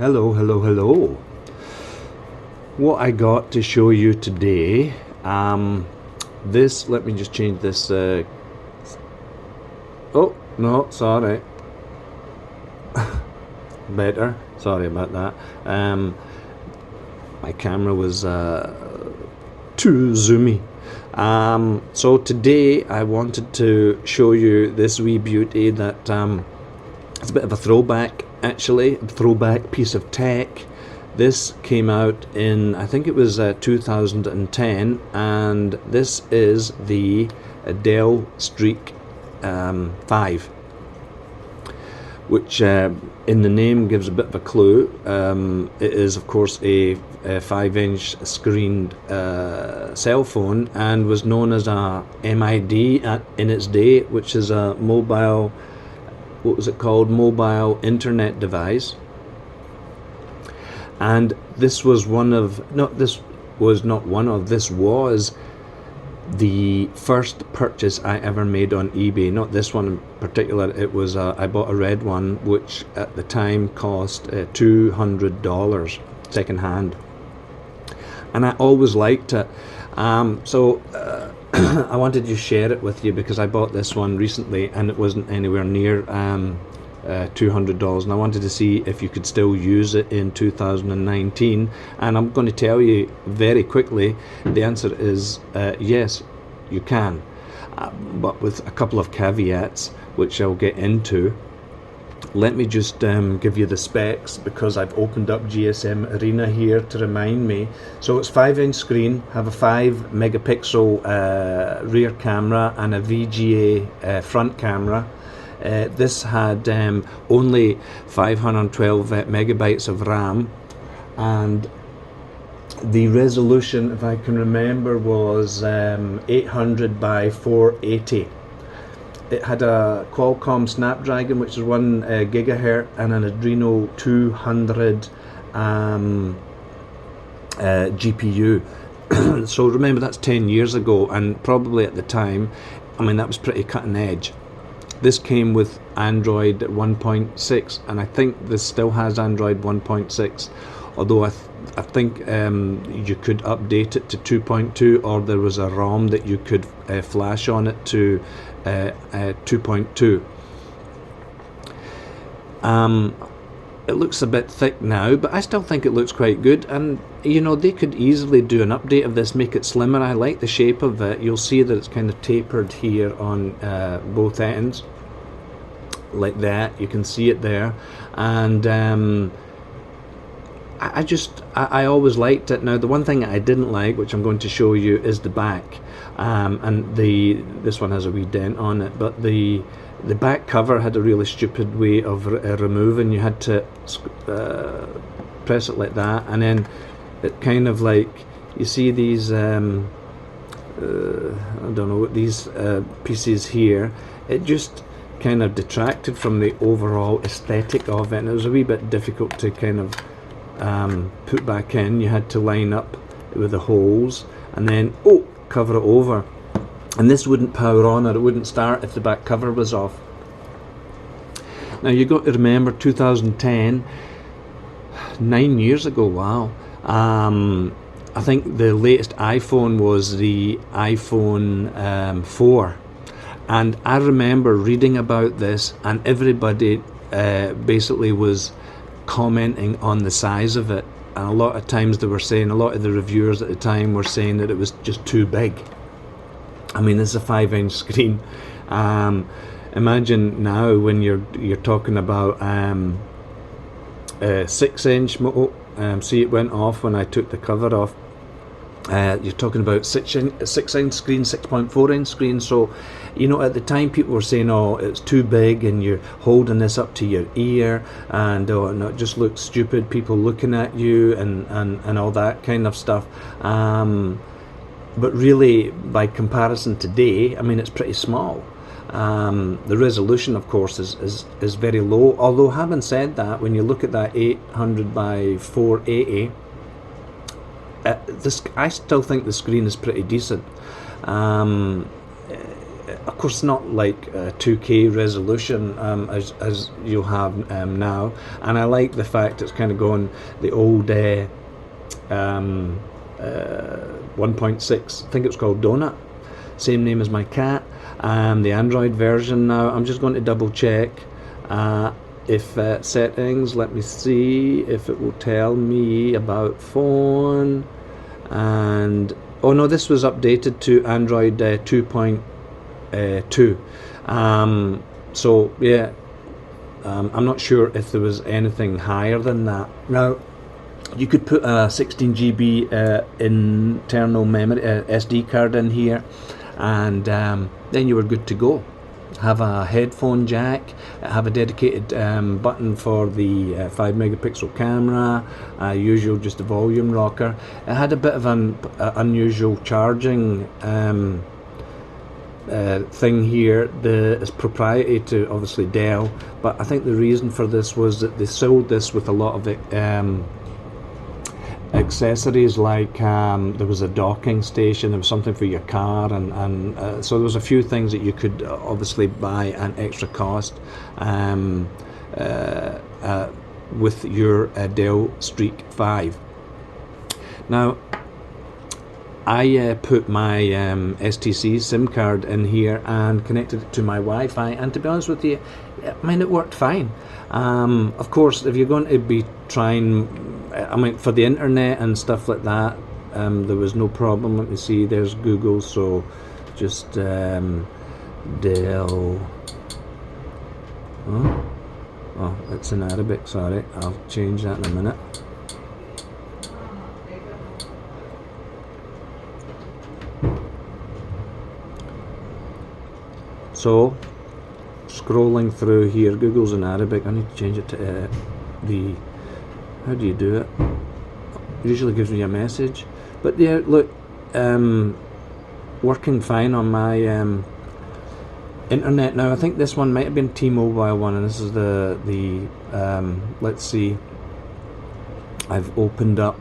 Hello. What I got to show you today, let me just change this, oh, no, sorry, better, sorry about that, my camera was too zoomy. So today I wanted to show you this wee beauty that it's a bit of a throwback, actually, a throwback piece of tech. This came out in, I think it was 2010, and this is the Dell Streak 5, which in the name gives a bit of a clue. It is of course a 5-inch screened cell phone, and was known as a MID in its day, which is a mobile, what was it called, mobile internet device. And this was this was the first purchase I ever made on eBay. Not this one in particular, it was I bought a red one which at the time cost $200 second hand, and I always liked it. I wanted to share it with you because I bought this one recently and it wasn't anywhere near $200, and I wanted to see if you could still use it in 2019, and I'm going to tell you very quickly the answer is yes, you can, but with a couple of caveats which I'll get into. Let me just give you the specs, because I've opened up GSM Arena here to remind me. So it's 5-inch screen, have a 5 megapixel rear camera and a VGA front camera. This had only 512 megabytes of RAM, and the resolution, if I can remember, was 800 by 480. It had a Qualcomm Snapdragon, which is 1 gigahertz, and an Adreno 200 GPU. So remember, that's 10 years ago, and probably at the time, I mean, that was pretty cutting edge. This came with Android 1.6, and I think this still has Android 1.6, although I think you could update it to 2.2, or there was a ROM that you could flash on it to 2.2. It looks a bit thick now, but I still think it looks quite good, and you know, they could easily do an update of this, make it slimmer. I like the shape of it. You'll see that it's kind of tapered here on both ends like that. You can see it there, and I always liked it. Now the one thing I didn't like, which I'm going to show you, is the back, and this one has a wee dent on it, but the back cover had a really stupid way of removing. You had to press it like that, and then it kind of like, you see these I don't know, these pieces here, it just kind of detracted from the overall aesthetic of it, and it was a wee bit difficult to kind of put back in. You had to line up with the holes and then cover it over, and this wouldn't power on, or it wouldn't start if the back cover was off. Now you've got to remember, 2010, 9 years ago, wow. I think the latest iPhone was the iPhone 4, and I remember reading about this, and everybody basically was commenting on the size of it, and a lot of times they were saying, a lot of the reviewers at the time were saying that it was just too big. I mean, this is a 5-inch screen. Imagine now when you're talking about 6-inch. See, it went off when I took the cover off. You're talking about 6-inch screen, 6.4-inch screen. So, you know, at the time people were saying, oh, it's too big, and you're holding this up to your ear, and oh, no, it just looks stupid, people looking at you, and all that kind of stuff. But really, by comparison today, I mean, it's pretty small. The resolution, of course, is very low, although having said that, when you look at that 800 by 480, I still think the screen is pretty decent. of course, not like 2K resolution as you'll have now, and I like the fact it's kind of going the old 1.6, I think it's called Donut, same name as my cat. The Android version now, I'm just going to double check if settings, let me see if it will tell me about phone, and oh no, this was updated to Android 2.2. So yeah, I'm not sure if there was anything higher than that. Now, you could put a 16 GB internal memory SD card in here, and then you were good to go. Have a headphone jack, have a dedicated button for the 5 megapixel camera, usual just a volume rocker. It had a bit of an unusual charging thing here. It's proprietary to obviously Dell, but I think the reason for this was that they sold this with a lot of accessories, like there was a docking station, there was something for your car, and so there was a few things that you could obviously buy at extra cost with your Dell Streak 5. Now, I put my STC SIM card in here and connected it to my Wi-Fi, and to be honest with you, I mean, it worked fine. Of course, if you're going to be trying, I mean, for the internet and stuff like that, there was no problem. Let me see, there's Google, so just Dell. Oh, it's in Arabic, sorry, I'll change that in a minute. So, scrolling through here, Google's in Arabic. I need to change it to how do you do it? Usually gives me a message, but yeah, look, working fine on my internet now. I think this one might have been T-Mobile one, and this is the let's see, I've opened up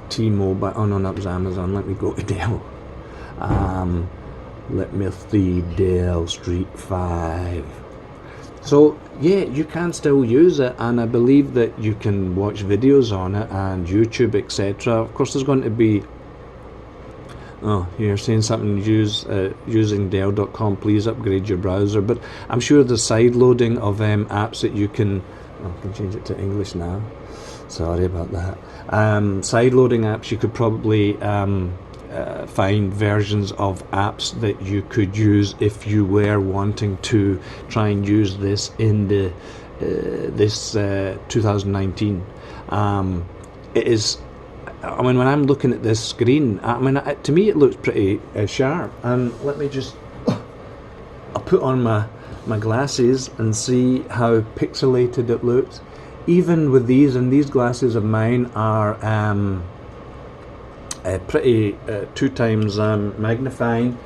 T-Mobile. Oh no, that was Amazon. Let me go to Dell. Let me see, Dell Streak 5. So yeah, you can still use it, and I believe that you can watch videos on it and YouTube, etc. Of course, there's going to be, oh, you're saying something, using Dell.com, please upgrade your browser, but I'm sure there's side loading of apps that you can, oh, I can change it to English now, sorry about that. Side loading apps, you could probably find versions of apps that you could use if you were wanting to try and use this in the this 2019. It is, I mean, when I'm looking at this screen, I mean, to me it looks pretty sharp. And let me just, I'll put on my glasses and see how pixelated it looks. Even with these, and these glasses of mine are pretty 2 times magnifying.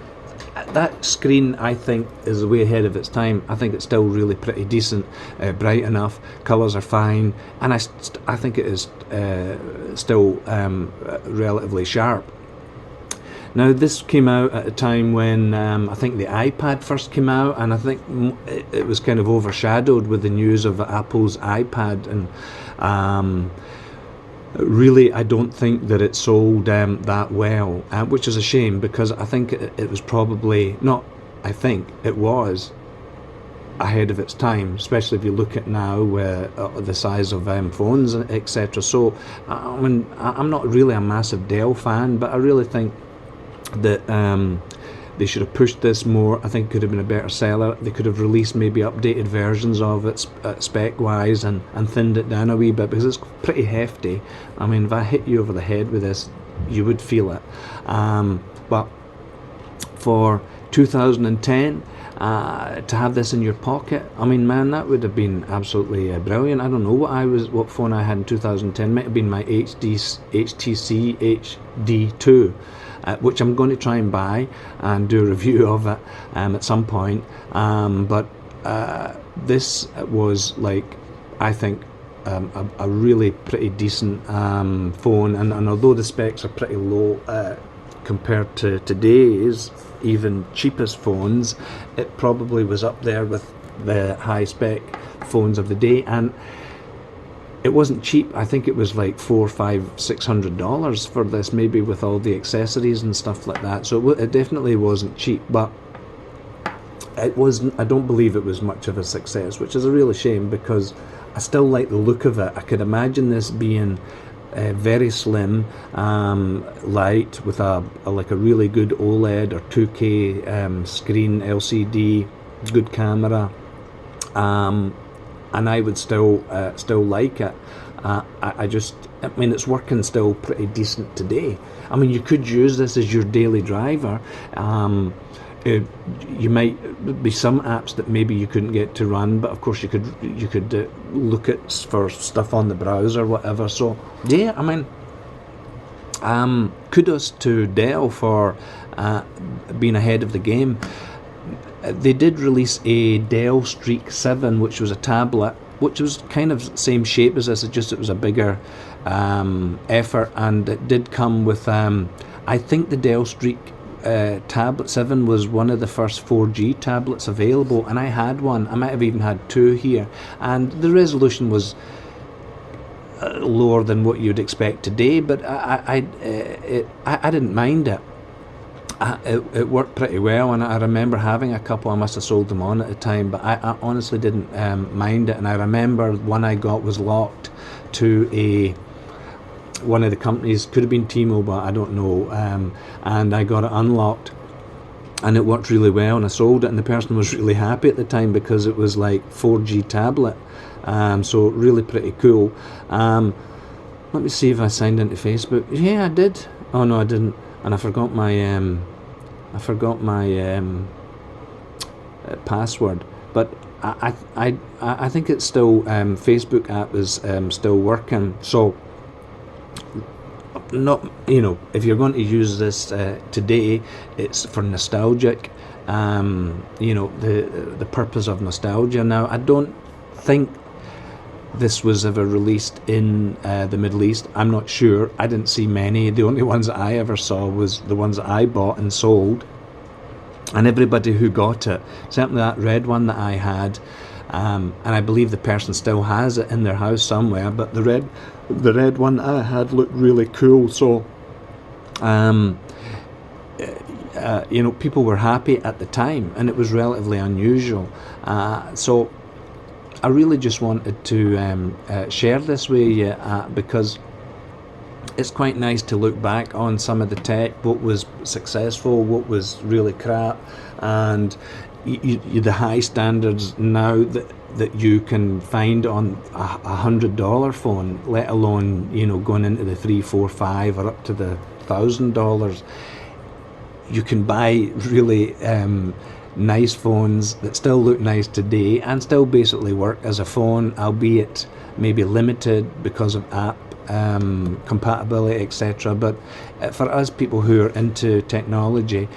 That screen, I think, is way ahead of its time. I think it's still really pretty decent, bright enough, colours are fine, and I think it is still relatively sharp. Now, this came out at a time when I think the iPad first came out, and I think it was kind of overshadowed with the news of Apple's iPad, and really, I don't think that it sold that well, which is a shame, because I think it was probably not, I think it was ahead of its time, especially if you look at now the size of phones, etc. So, I mean, I'm not really a massive Dell fan, but I really think that they should have pushed this more. I think it could have been a better seller. They could have released maybe updated versions of it spec-wise and thinned it down a wee bit, because it's pretty hefty. I mean, if I hit you over the head with this, you would feel it. But for 2010, to have this in your pocket, I mean, man, that would have been absolutely brilliant. I don't know what phone I had in 2010. Might have been my HTC HD2. Which I'm going to try and buy and do a review of it at some point. But this was, like, I think a really pretty decent phone, and although the specs are pretty low compared to today's even cheapest phones, it probably was up there with the high spec phones of the day. And it wasn't cheap. I think it was like $400, $500, $600 for this, maybe with all the accessories and stuff like that. So it definitely wasn't cheap, but it wasn't. I don't believe it was much of a success, which is a real shame, because I still like the look of it. I could imagine this being very slim, light, with like a really good OLED or 2K screen, LCD, good camera, and I would still like it. I mean, it's working still pretty decent today. I mean, you could use this as your daily driver. You might be some apps that maybe you couldn't get to run, but of course you could look at for stuff on the browser, whatever. So yeah, I mean, kudos to Dell for being ahead of the game. They did release a Dell Streak 7, which was a tablet, which was kind of same shape as this, just it was a bigger effort, and it did come with I think the Dell Streak Tablet 7 was one of the first 4G tablets available, and I had one. I might have even had two here, and the resolution was lower than what you'd expect today, but I didn't mind it. It worked pretty well, and I remember having a couple. I must have sold them on at the time, but I honestly didn't mind it. And I remember one I got was locked to one of the companies, could have been T-Mobile, I don't know, and I got it unlocked, and it worked really well, and I sold it, and the person was really happy at the time because it was like 4G tablet, so really pretty cool. Let me see if I signed into Facebook. Yeah, I did. Oh no, I didn't, and I forgot my password, but I think it's still Facebook app is still working. So not, you know, if you're going to use this today, it's for nostalgic, you know, the purpose of nostalgia. Now, I don't think this was ever released in the Middle East. I'm not sure. I didn't see many. The only ones that I ever saw was the ones that I bought and sold, and everybody who got it, certainly that red one that I had, and I believe the person still has it in their house somewhere, but the red one that I had looked really cool. So you know, people were happy at the time, and it was relatively unusual. So I really just wanted to share this with you, because it's quite nice to look back on some of the tech, what was successful, what was really crap, and the high standards now that you can find on $100 phone, let alone, you know, going into the $300, $400, $500 or up to the $1,000. You can buy really nice phones that still look nice today and still basically work as a phone, albeit maybe limited because of app compatibility, etc. But for us people who are into technology,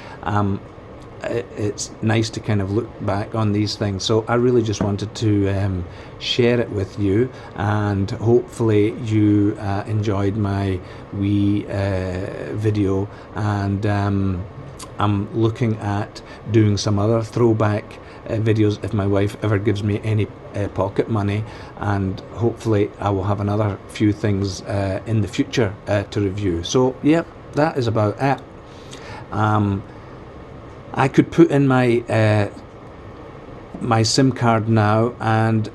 it's nice to kind of look back on these things. So I really just wanted to share it with you, and hopefully you enjoyed my wee video, and I'm looking at doing some other throwback videos if my wife ever gives me any pocket money, and hopefully I will have another few things in the future to review. So yeah, that is about it. I could put in my my SIM card now, and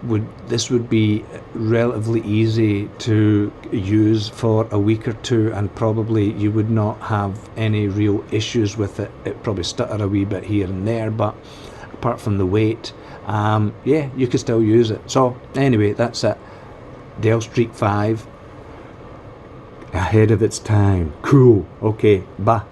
this would be relatively easy to use for a week or two, and probably you would not have any real issues with it. It probably stutter a wee bit here and there, but apart from the weight, yeah, you could still use it. So anyway, that's it. Dell Streak 5, ahead of its time. Cool. Okay, bye.